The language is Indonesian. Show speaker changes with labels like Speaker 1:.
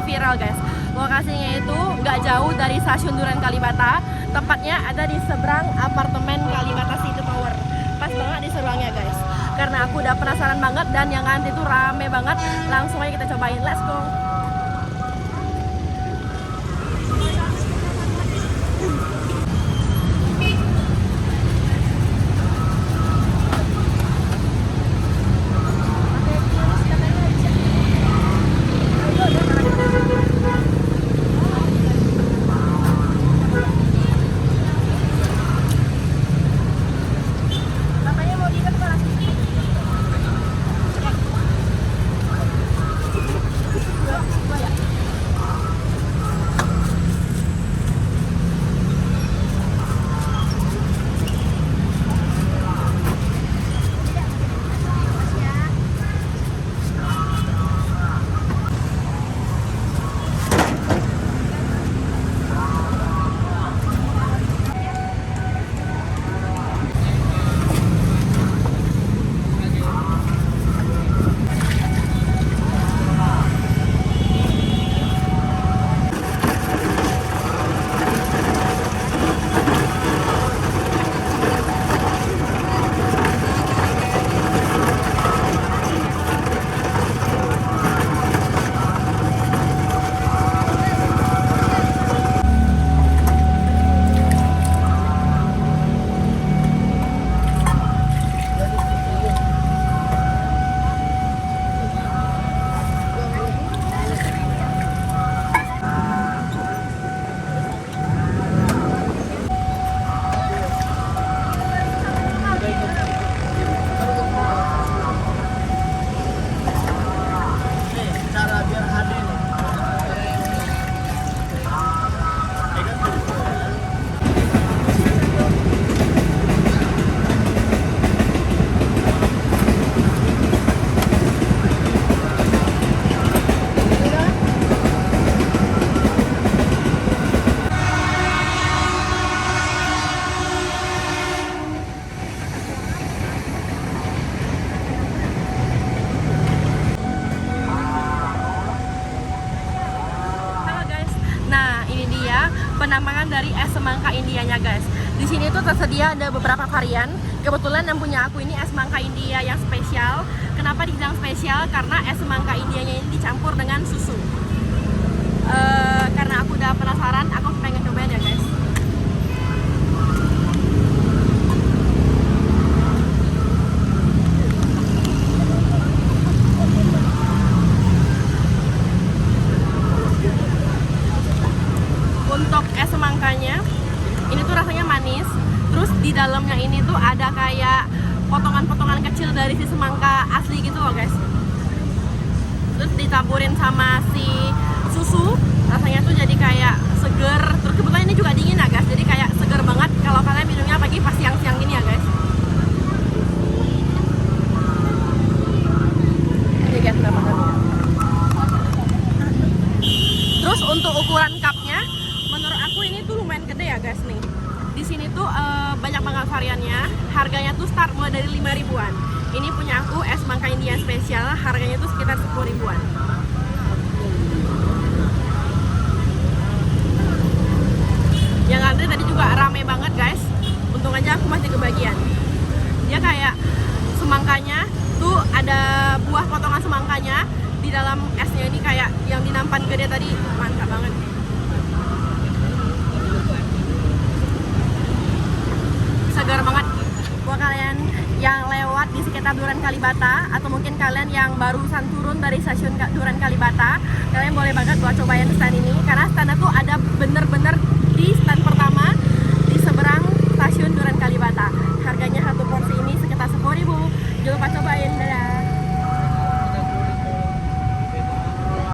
Speaker 1: viral guys. Lokasinya itu nggak jauh dari stasiun Duren Kalibata, tepatnya ada di seberang apartemen Kalibata City Tower. Pas banget di seberangnya guys. Karena aku udah penasaran banget dan yang nanti tuh rame banget, langsung aja kita cobain. Let's go. Penampakan dari es semangka Indianya guys. Di sini tuh tersedia ada beberapa varian. Kebetulan yang punya aku ini es semangka India yang spesial. Kenapa dibilang spesial? Karena es semangka Indianya ini dicampur dengan susu. Karena aku udah penasaran, aku pengen cobain ya guys. Untuk es semangkanya ini tuh rasanya manis, terus di dalamnya ini tuh ada kayak potongan-potongan kecil dari si semangka asli gitu loh guys. Terus ditaburin sama si susu, rasanya tuh jadi kayak seger. Terus kebetulan ini juga dingin ya guys, jadi kayak seger banget kalau kalian minumnya pagi pas siang-siang gini ya guys. Ini guys penampakannya. Terus untuk ukuran cupnya, menurut aku ini tuh lumayan gede ya guys nih. Di sini tuh banyak banget variannya. Harganya tuh start mulai dari 5 ribuan. Ini punya aku es semangka India spesial, harganya tuh sekitar 10 ribuan. Yang antri tadi juga rame banget guys. Untung aja aku masih kebagian. Dia kayak semangkanya tuh ada buah potongan semangkanya di dalam esnya ini kayak yang dinampan gede tadi. Mantap banget. Segar banget buat kalian yang lewat di sekitar Duren Kalibata, atau mungkin kalian yang barusan turun dari stasiun Duren Kalibata, kalian boleh banget buat cobain stand ini karena standnya tuh ada bener-bener di stand pertama di seberang stasiun Duren Kalibata. Harganya satu porsi ini sekitar 10 ribu. Jangan lupa cobain.